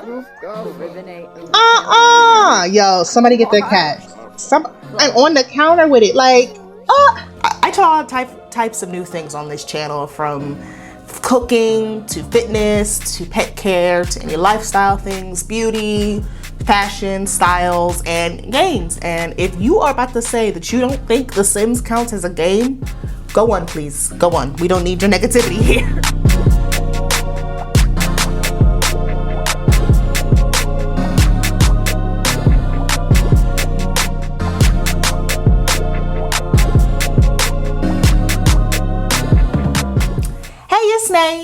Yo, somebody get their cat. I'm on the counter with it. Like, I try all types of new things on this channel, from cooking to fitness to pet care to any lifestyle things, beauty, fashion, styles, and games. And if you are about to say that you don't think The Sims counts as a game, go on, please. Go on. We don't need your negativity here.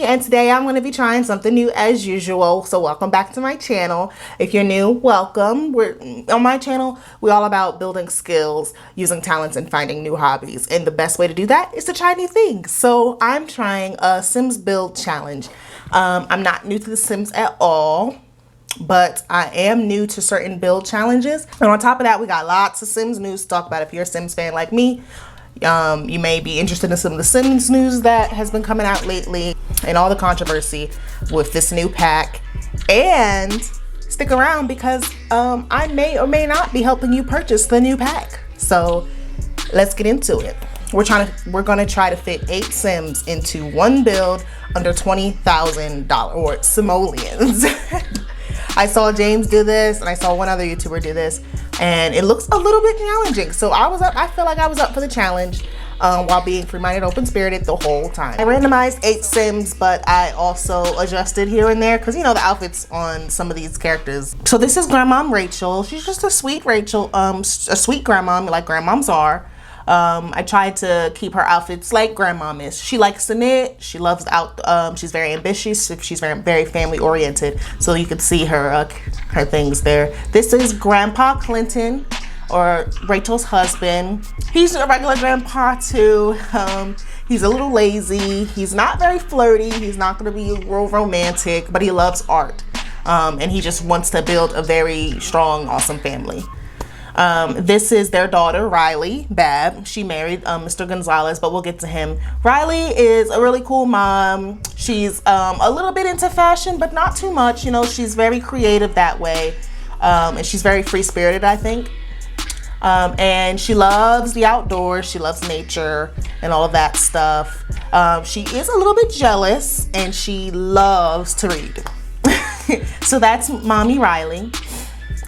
And today I'm going to be trying something new as usual. So welcome back to my channel. If you're new, welcome. On my channel, we're all about building skills, using talents, and finding new hobbies. And the best way to do that is to try new things. So I'm trying a Sims build challenge. I'm not new to The Sims at all, but I am new to certain build challenges. And on top of that, we got lots of Sims news to talk about. If you're a Sims fan like me, you may be interested in some of the Sims news that has been coming out lately and all the controversy with this new pack. And stick around because I may or may not be helping you purchase the new pack. So let's get into it. We're gonna try to fit 8 Sims into one build under $20,000 or simoleons. I saw James do this, and I saw one other YouTuber do this, and it looks a little bit challenging. So I feel like I was up for the challenge while being free-minded, open-spirited the whole time. I randomized 8 Sims, but I also adjusted here and there because, you know, the outfits on some of these characters. So this is Grandmom Rachel. She's just a sweet Rachel, a sweet grandmom like grandmoms are. I tried to keep her outfits like grandmom is. She likes to knit. She loves she's very ambitious. She's very family oriented. So you can see her things there. This is Grandpa Clinton, or Rachel's husband. He's a regular grandpa too. He's a little lazy. He's not very flirty. He's not going to be real romantic, but he loves art. And he just wants to build a very strong, awesome family. This is their daughter, Riley Bab. She married Mr. Gonzalez, but we'll get to him. Riley is a really cool mom. She's a little bit into fashion, but not too much. You know, she's very creative that way. And she's very free-spirited, I think. And she loves the outdoors. She loves nature and all of that stuff. She is a little bit jealous, and she loves to read. So that's Mommy Riley.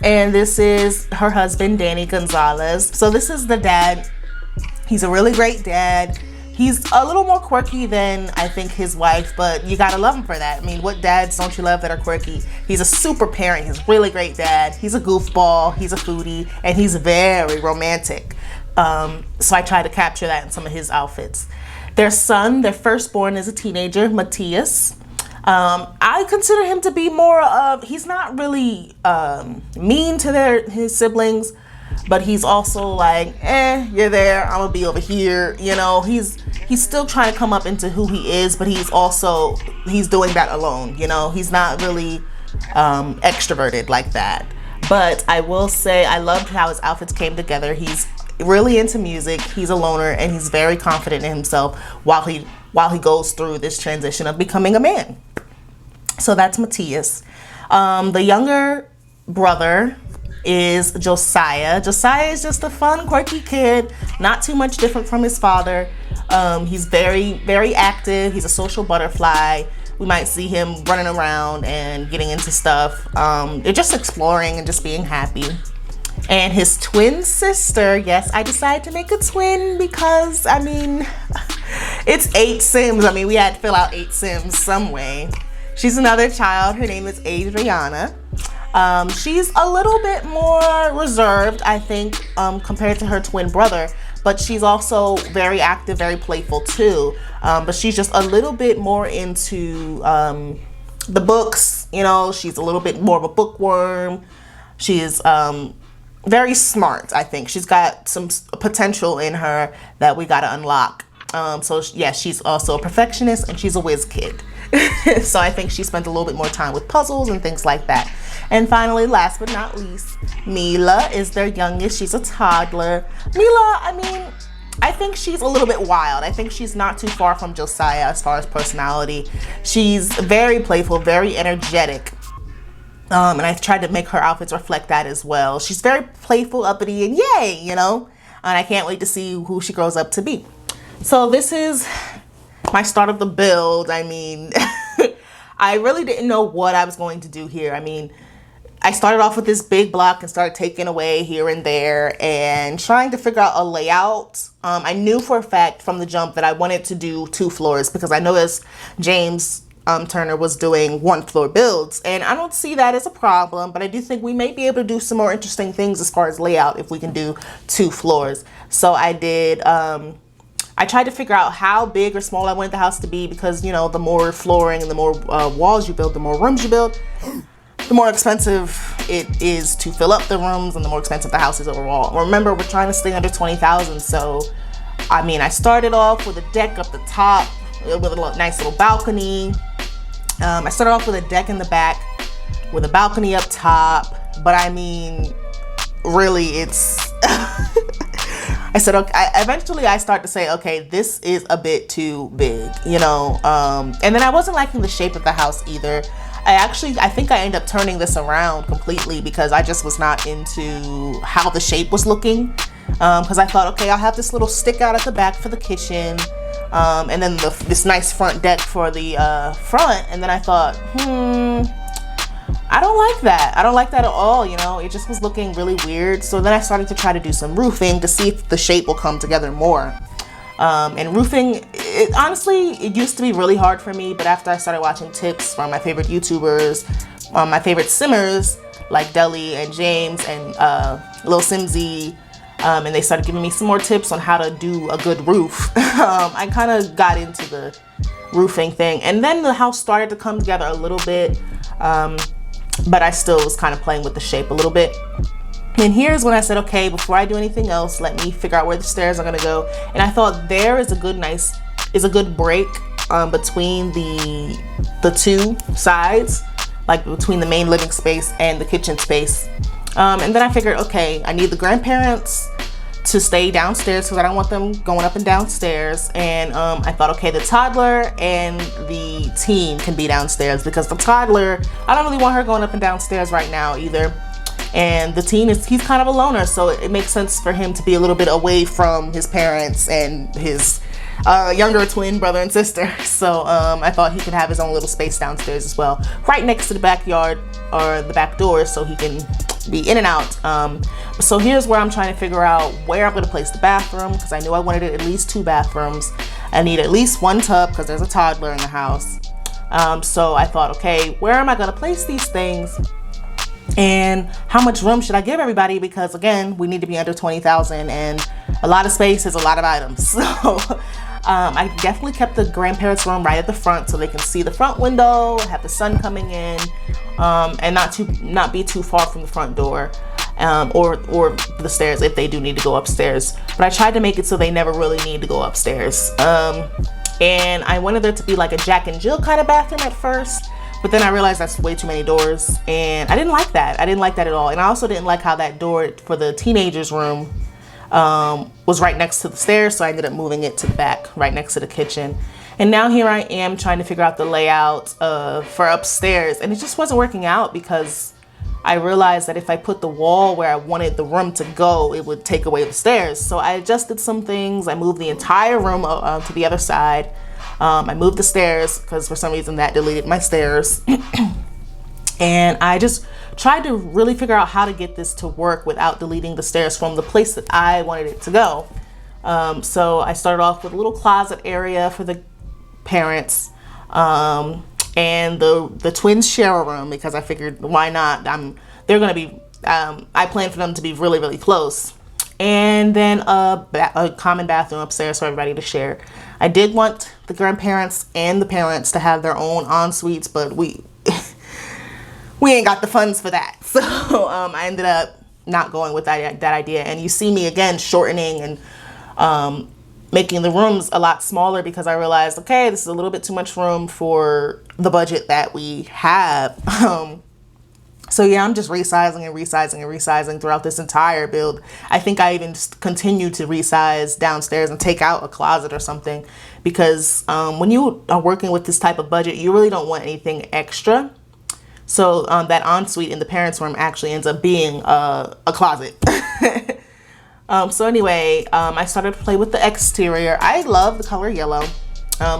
And this is her husband, Danny Gonzalez. So this is the dad. He's a really great dad. He's a little more quirky than I think his wife, but you gotta love him for that. I mean, what dads don't you love that are quirky? He's a super parent. He's a really great dad. He's a goofball. He's a foodie, and he's very romantic. So I try to capture that in some of his outfits. Their son, their firstborn, is a teenager, Matthias. I consider him to be more of, he's not really mean to his siblings, but he's also like, you're there, I'm gonna be over here. You know, he's still trying to come up into who he is, but he's doing that alone. You know, he's not really extroverted like that. But I will say I loved how his outfits came together. He's really into music, he's a loner, and he's very confident in himself while he goes through this transition of becoming a man. So that's Matthias. The younger brother is Josiah. Josiah is just a fun, quirky kid, not too much different from his father. He's very, very active. He's a social butterfly. We might see him running around and getting into stuff. They're just exploring and just being happy. And his twin sister, yes, I decided to make a twin because, I mean, it's 8 Sims. I mean, we had to fill out 8 Sims some way. She's another child. Her name is Adriana. She's a little bit more reserved, I think, compared to her twin brother, but she's also very active, very playful too. But she's just a little bit more into the books. You know, she's a little bit more of a bookworm. She's very smart, I think. She's got some potential in her that we got to unlock. So yeah, she's also a perfectionist, and she's a whiz kid. So I think she spent a little bit more time with puzzles and things like that. And finally, last but not least, Mila is their youngest. She's a toddler. Mila, I mean, I think she's a little bit wild. I think she's not too far from Josiah as far as personality. She's very playful, very energetic. And I tried to make her outfits reflect that as well. She's very playful, uppity, and yay, you know? And I can't wait to see who she grows up to be. So this is my start of the build. I mean, I really didn't know what I was going to do here. I mean, I started off with this big block and started taking away here and there and trying to figure out a layout. I knew for a fact from the jump that I wanted to do 2 floors because I noticed James Turner was doing 1 floor builds, and I don't see that as a problem, but I do think we may be able to do some more interesting things as far as layout if we can do 2 floors. So I did, I tried to figure out how big or small I wanted the house to be because, you know, the more flooring and the more walls you build, the more rooms you build, the more expensive it is to fill up the rooms and the more expensive the house is overall. Remember, we're trying to stay under 20,000. So, I mean, I started off with a deck up the top with a nice little balcony. I started off with a deck in the back with a balcony up top. But I mean, really, it's, I said, okay, eventually I start to say, okay, this is a bit too big, you know? And then I wasn't liking the shape of the house either. I think I ended up turning this around completely because I just was not into how the shape was looking. Because I thought, okay, I'll have this little stick out at the back for the kitchen. And then this nice front deck for the front. And then I thought, I don't like that. I don't like that at all, you know? It just was looking really weird. So then I started to try to do some roofing to see if the shape will come together more. And roofing, honestly, it used to be really hard for me, but after I started watching tips from my favorite YouTubers, my favorite simmers like Deli and James and Lil Simsy, and they started giving me some more tips on how to do a good roof, I kind of got into the roofing thing. And then the house started to come together a little bit, but I still was kind of playing with the shape a little bit. And here's when I said, okay, before I do anything else, let me figure out where the stairs are gonna go. And I thought there is a good break between the 2 sides, like between the main living space and the kitchen space. And then I figured, okay, I need the grandparents to stay downstairs because I don't want them going up and downstairs. And I thought, okay, the toddler and the teen can be downstairs because the toddler, I don't really want her going up and downstairs right now either. And the teen he's kind of a loner, so it makes sense for him to be a little bit away from his parents and his younger twin brother and sister. So I thought he could have his own little space downstairs as well, right next to the backyard or the back door, so he can be in and out. So here's where I'm trying to figure out where I'm going to place the bathroom because I knew I wanted at least 2 bathrooms. I need at least 1 tub because there's a toddler in the house. So I thought, okay, where am I going to place these things? And how much room should I give everybody? Because again, we need to be under 20,000 and a lot of space is a lot of items. So I definitely kept the grandparents' room right at the front so they can see the front window, have the sun coming in, and not be too far from the front door, or the stairs if they do need to go upstairs. But I tried to make it so they never really need to go upstairs. And I wanted there to be like a Jack and Jill kind of bathroom at first. But then I realized that's way too many doors and I didn't like that. I didn't like that at all. And I also didn't like how that door for the teenagers' room was right next to the stairs. So I ended up moving it to the back, right next to the kitchen. And now here I am trying to figure out the layout for upstairs. And it just wasn't working out because I realized that if I put the wall where I wanted the room to go, it would take away the stairs. So I adjusted some things. I moved the entire room to the other side. I moved the stairs because for some reason that deleted my stairs. And I just tried to really figure out how to get this to work without deleting the stairs from the place that I wanted it to go. So I started off with a little closet area for the parents, and the twins share a room because I figured why not? They're gonna be, I plan for them to be really, really close. And then a common bathroom upstairs for everybody to share. I did want the grandparents and the parents to have their own en-suites, but we ain't got the funds for that. So I ended up not going with that idea. And you see me again shortening and making the rooms a lot smaller because I realized, okay, this is a little bit too much room for the budget that we have. So yeah, I'm just resizing and resizing and resizing throughout this entire build. I think I even continue to resize downstairs and take out a closet or something because when you are working with this type of budget, you really don't want anything extra. So that ensuite in the parents' room actually ends up being a closet. So anyway, I started to play with the exterior. I love the color yellow.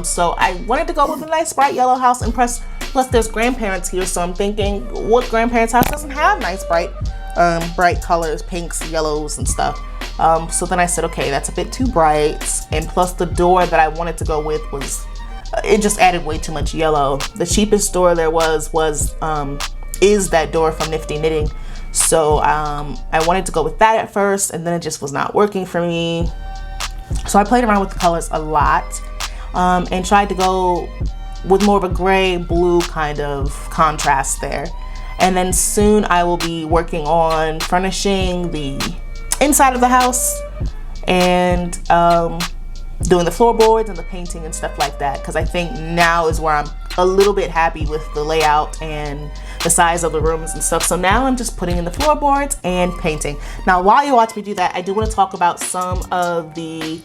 So I wanted to go with a nice bright yellow house, and plus there's grandparents here, so I'm thinking, what grandparents' house doesn't have nice bright colors, pinks, yellows, and stuff. So then I said, okay, that's a bit too bright, and plus the door that I wanted to go with it just added way too much yellow. The cheapest door there is that door from Nifty Knitting. So I wanted to go with that at first, and then it just was not working for me. So I played around with the colors a lot, and tried to go with more of a gray blue kind of contrast there. And then soon I will be working on furnishing the inside of the house and doing the floorboards and the painting and stuff like that, because I think now is where I'm a little bit happy with the layout and the size of the rooms and stuff. So now I'm just putting in the floorboards and painting. Now while you watch me do that, I do want to talk about some of the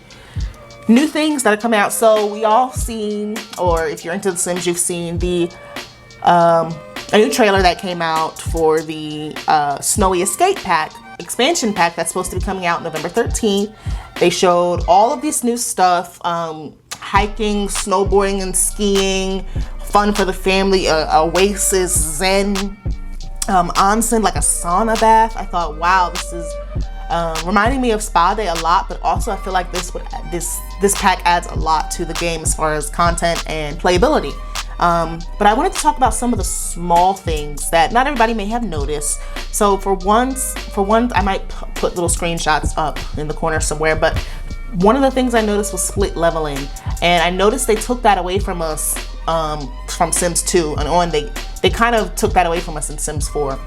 new things that are coming out. So we all seen, or if you're into The Sims, you've seen a new trailer that came out for the Snowy Escape Pack expansion pack that's supposed to be coming out November 13th. They showed all of this new stuff, hiking, snowboarding, and skiing, fun for the family, oasis, zen, onsen, like a sauna bath. I thought, wow, this is reminding me of Spa Day a lot, but also I feel like this pack adds a lot to the game as far as content and playability. But I wanted to talk about some of the small things that not everybody may have noticed. So for once, I might put little screenshots up in the corner somewhere, but one of the things I noticed was split leveling. And I noticed they took that away from us from Sims 2 and on. They kind of took that away from us in Sims 4.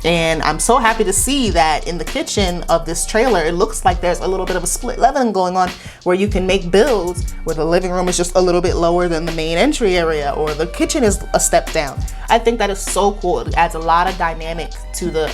And I'm so happy to see that in the kitchen of this trailer, it looks like there's a little bit of a split leveling going on, where you can make builds where the living room is just a little bit lower than the main entry area, or the kitchen is a step down. I think that is so cool. It adds a lot of dynamic to the,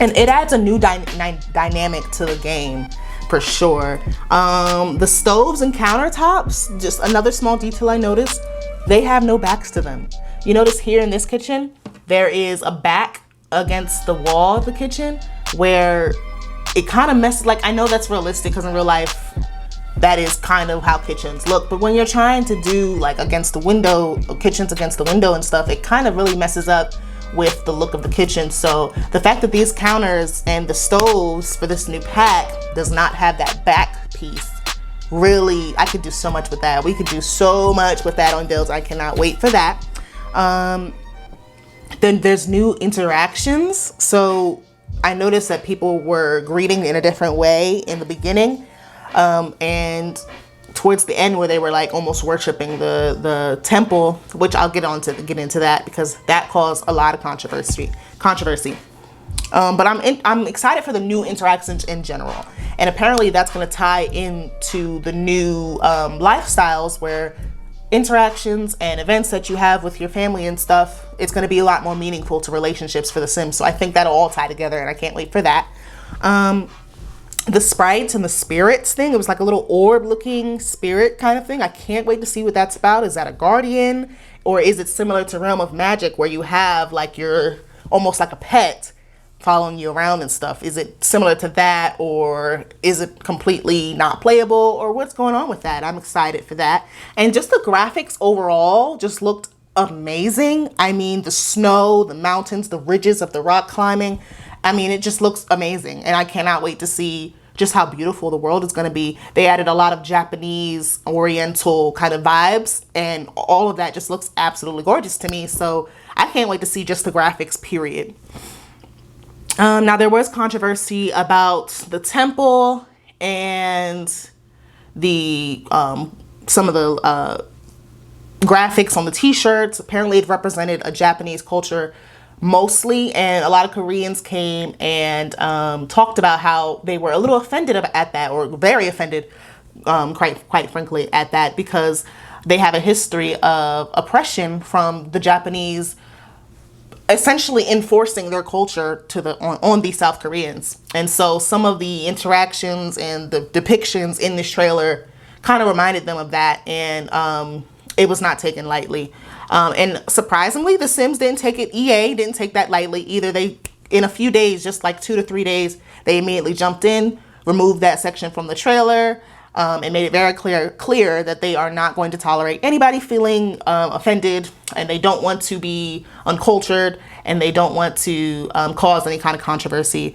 and it adds a new dynamic to the game for sure. The stoves and countertops, just another small detail I noticed, they have no backs to them. You notice here in this kitchen, there is a back against the wall of the kitchen where it kind of messes, like, I know that's realistic because in real life that is kind of how kitchens look, but when you're trying to do like against the window, kitchens against the window and stuff, it kind of really messes up with the look of the kitchen. So the fact that these counters and the stoves for this new pack does not have that back piece, really, I could do so much with that. We could do so much with that on builds. I cannot wait for that. Then there's new interactions. So I noticed that people were greeting in a different way in the beginning, and towards the end where they were like almost worshiping the temple, which I'll get into that because that caused a lot of controversy. But I'm excited for the new interactions in general, and apparently that's going to tie into the new lifestyles where interactions and events that you have with your family and stuff, it's going to be a lot more meaningful to relationships for the Sims. So I think that'll all tie together, and I can't wait for that. The sprites and the spirits thing, it was like a little orb looking spirit kind of thing. I can't wait to see what that's about. Is that a guardian, or is it similar to Realm of Magic where you have like your almost like a pet following you around and stuff? Is it similar to that, or is it completely not playable, or what's going on with that? I'm excited for that. And just the graphics overall just looked amazing. I mean, the snow, the mountains, the ridges of the rock climbing, I mean, it just looks amazing, and I cannot wait to see just how beautiful the world is going to be. They added a lot of Japanese oriental kind of vibes, and all of that just looks absolutely gorgeous to me. So I can't wait to see just the graphics, period. Now there was controversy about the temple and the some of the graphics on the t-shirts. Apparently it represented a Japanese culture mostly, and a lot of Koreans came and talked about how they were a little offended at that, or very offended, quite frankly, at that, because they have a history of oppression from the Japanese, essentially enforcing their culture to on these South Koreans. And so some of the interactions and the depictions in this trailer kind of reminded them of that, and it was not taken lightly. And surprisingly, the Sims didn't take it, EA didn't take that lightly either. They, in a few days, just like 2 to 3 days, they immediately jumped in, removed that section from the trailer, and made it very clear that they are not going to tolerate anybody feeling offended, and they don't want to be uncultured, and they don't want to cause any kind of controversy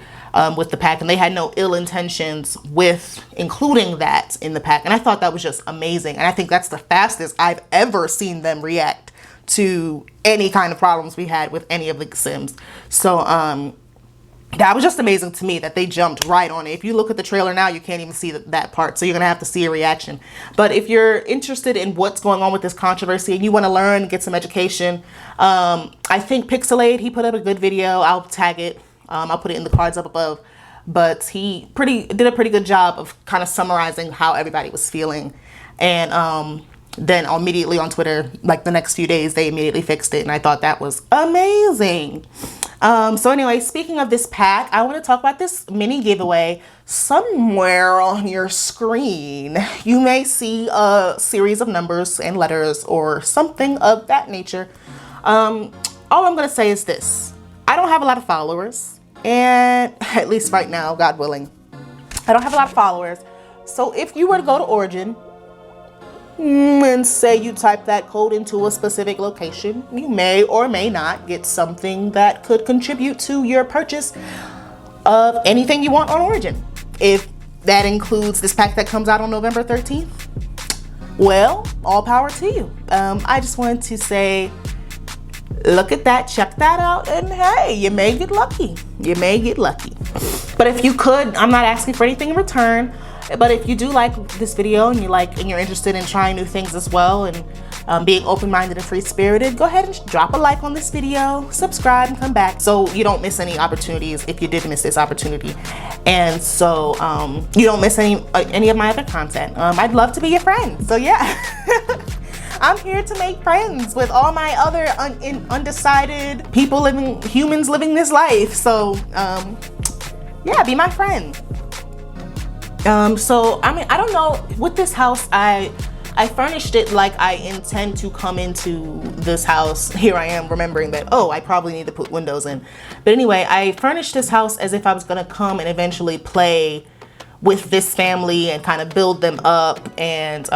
with the pack. And they had no ill intentions with including that in the pack. And I thought that was just amazing. And I think that's the fastest I've ever seen them react to any kind of problems we had with any of the Sims. So that was just amazing to me that they jumped right on it. If you look at the trailer now, you can't even see that part. So you're going to have to see a reaction. But if you're interested in what's going on with this controversy and you want to learn, get some education, I think Pixelade, he put up a good video. I'll tag it. I'll put it in the cards up above. But he did a pretty good job of kind of summarizing how everybody was feeling. And then immediately on Twitter, like the next few days, they immediately fixed it. And I thought that was amazing. So anyway, speaking of this pack, I want to talk about this mini giveaway. Somewhere on your screen, you may see a series of numbers and letters or something of that nature. All I'm going to say is this. I don't have a lot of followers, and at least right now, God willing, I don't have a lot of followers. So if you were to go to Origin and say you type that code into a specific location, you may or may not get something that could contribute to your purchase of anything you want on Origin. If that includes this pack that comes out on November 13th, well, all power to you. I just wanted to say, look at that, check that out, and hey, you may get lucky. You may get lucky. But if you could, I'm not asking for anything in return. But if you do like this video and you're interested in trying new things as well and being open-minded and free-spirited, go ahead and drop a like on this video, subscribe, and come back so you don't miss any opportunities if you did miss this opportunity. And so you don't miss any of my other content. I'd love to be your friend. So yeah, I'm here to make friends with all my other undecided humans living this life. So yeah, be my friend. So, I mean, I don't know, with this house, I furnished it like I intend to come into this house. Here I am remembering that, oh, I probably need to put windows in. But anyway, I furnished this house as if I was going to come and eventually play with this family and kind of build them up and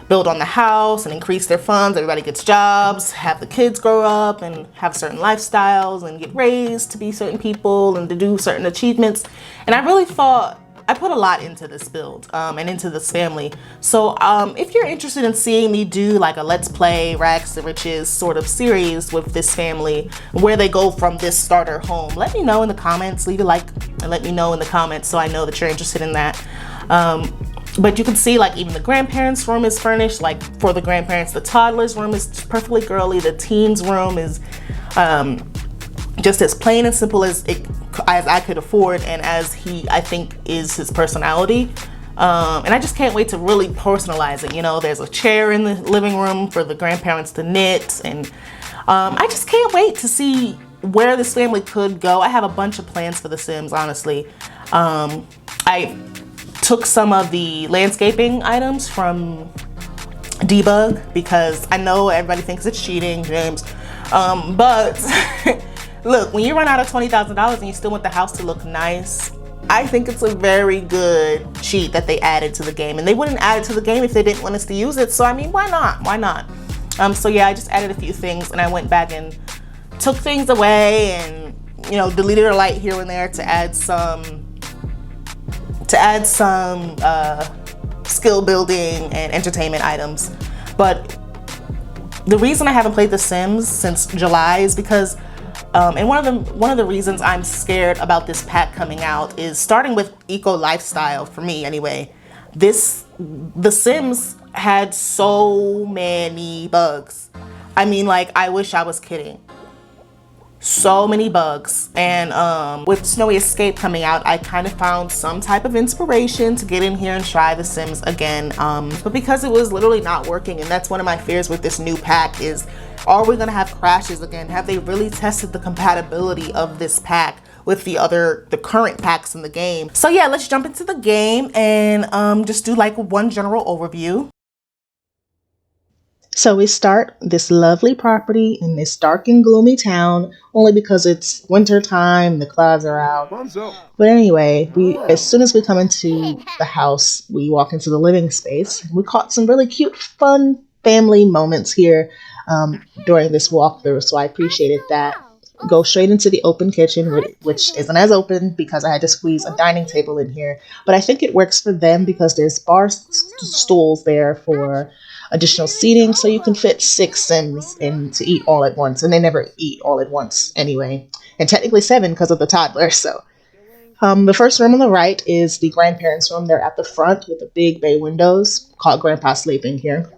build on the house and increase their funds. Everybody gets jobs, have the kids grow up and have certain lifestyles and get raised to be certain people and to do certain achievements. And I really thought, I put a lot into this build and into this family. So if you're interested in seeing me do like a Let's Play Rags to Riches sort of series with this family, where they go from this starter home, let me know in the comments. Leave a like and let me know in the comments so I know that you're interested in that. But you can see like even the grandparents' room is furnished. Like for the grandparents, the toddlers' room is perfectly girly. The teens' room is just as plain and simple as I could afford, and as I think is his personality. And I just can't wait to really personalize it. You know, there's a chair in the living room for the grandparents to knit, and I just can't wait to see where this family could go. I have a bunch of plans for The Sims, honestly. I took some of the landscaping items from Debug because I know everybody thinks it's cheating, James, but look, when you run out of $20,000 and you still want the house to look nice, I think it's a very good cheat that they added to the game. And they wouldn't add it to the game if they didn't want us to use it. So I mean, why not? Why not? So yeah, I just added a few things and I went back and took things away and, you know, deleted a light here and there to add some skill building and entertainment items. But the reason I haven't played The Sims since July is because and one of the reasons I'm scared about this pack coming out is starting with eco lifestyle, for me anyway. The Sims had so many bugs. I mean, like, I wish I was kidding. So many bugs. And with Snowy Escape coming out, I kind of found some type of inspiration to get in here and try The Sims again. But because it was literally not working, and that's one of my fears with this new pack is, are we gonna have crashes again? Have they really tested the compatibility of this pack with the current packs in the game? So yeah, let's jump into the game and just do like one general overview. So we start this lovely property in this dark and gloomy town, only because it's winter time, the clouds are out. But anyway, as soon as we come into the house, we walk into the living space. We caught some really cute, fun family moments here during this walkthrough, so I appreciated that. Go straight into the open kitchen, which isn't as open because I had to squeeze a dining table in here. But I think it works for them because there's bar stools there for additional seating, so you can fit 6 Sims in to eat all at once. And they never eat all at once anyway. And technically 7 because of the toddler. So the first room on the right is the grandparents' room. They're at the front with the big bay windows. Caught Grandpa sleeping here.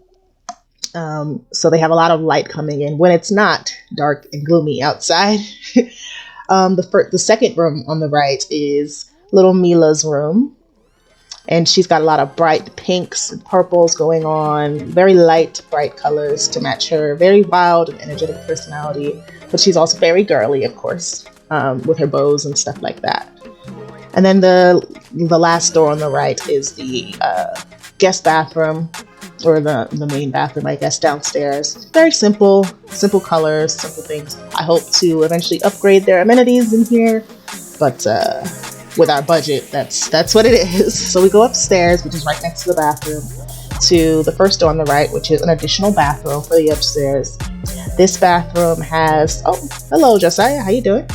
So they have a lot of light coming in when it's not dark and gloomy outside. The second room on the right is little Mila's room. And she's got a lot of bright pinks and purples going on. Very light, bright colors to match her very wild and energetic personality. But she's also very girly, of course, with her bows and stuff like that. And then the last door on the right is the guest bathroom. Or the main bathroom, I guess, downstairs. Very simple colors, simple things. I hope to eventually upgrade their amenities in here, but with our budget, that's what it is. So we go upstairs, which is right next to the bathroom, to the first door on the right, which is an additional bathroom for the upstairs. This bathroom has, oh, hello Josiah, how you doing?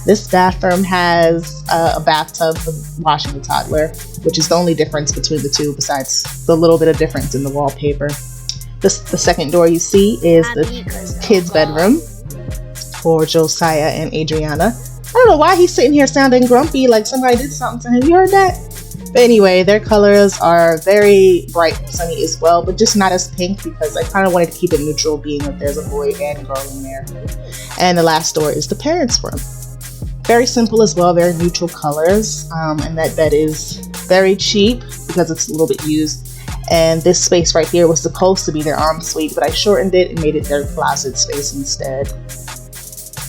This bathroom has a bathtub for washing the toddler, which is the only difference between the two besides the little bit of difference in the wallpaper. The second door you see is the kids' bedroom for Josiah and Adriana. I don't know why he's sitting here sounding grumpy like somebody did something to him. You heard that? But anyway, their colors are very bright and sunny as well, but just not as pink because I kind of wanted to keep it neutral, being that there's a boy and girl in there. And the last door is the parents' room. Very simple as well, very neutral colors, and that bed is very cheap because it's a little bit used. And this space right here was supposed to be their ensuite, but I shortened it and made it their closet space instead,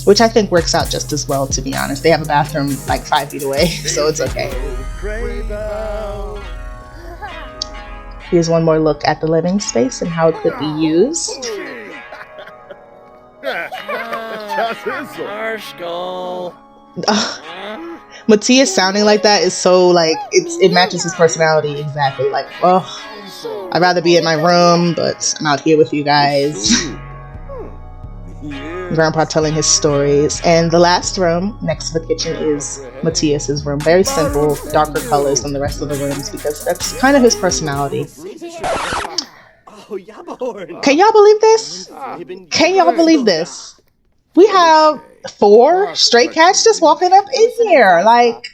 which I think works out just as well, to be honest. They have a bathroom like 5 feet away, so it's okay. Here's one more look at the living space and how it could be used. Matthias sounding like that is so like it matches his personality exactly. Like, oh, I'd rather be in my room, but I'm out here with you guys. Grandpa telling his stories. And the last room next to the kitchen is Matthias's room. Very simple, darker colors than the rest of the rooms because that's kind of his personality. Can y'all believe this? Can y'all believe this? We have 4 stray cats just walking up in here. Like,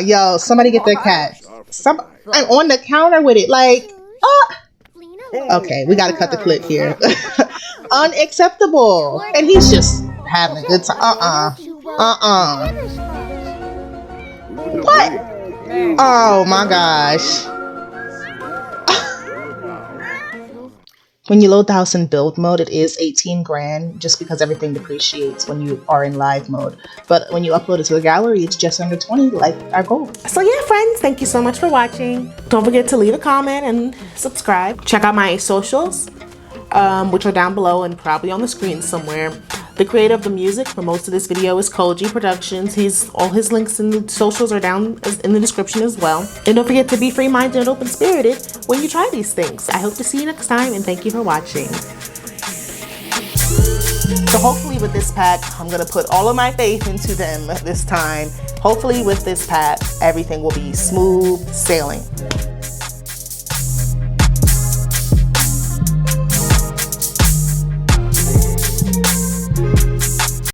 yo, somebody get that cat. I'm on the counter with it. Like, okay, we gotta cut the clip here. Unacceptable. And he's just having a good time. What? Oh my gosh. When you load the house in build mode, it is 18 grand just because everything depreciates when you are in live mode. But when you upload it to the gallery, it's just under 20, like our goal. So yeah, friends, thank you so much for watching. Don't forget to leave a comment and subscribe. Check out my socials, which are down below and probably on the screen somewhere. The creator of the music for most of this video is Koji Productions. All his links and the socials are down in the description as well. And don't forget to be free-minded and open-spirited when you try these things. I hope to see you next time, and thank you for watching. So hopefully with this pack, I'm gonna put all of my faith into them this time. Hopefully with this pack, everything will be smooth sailing.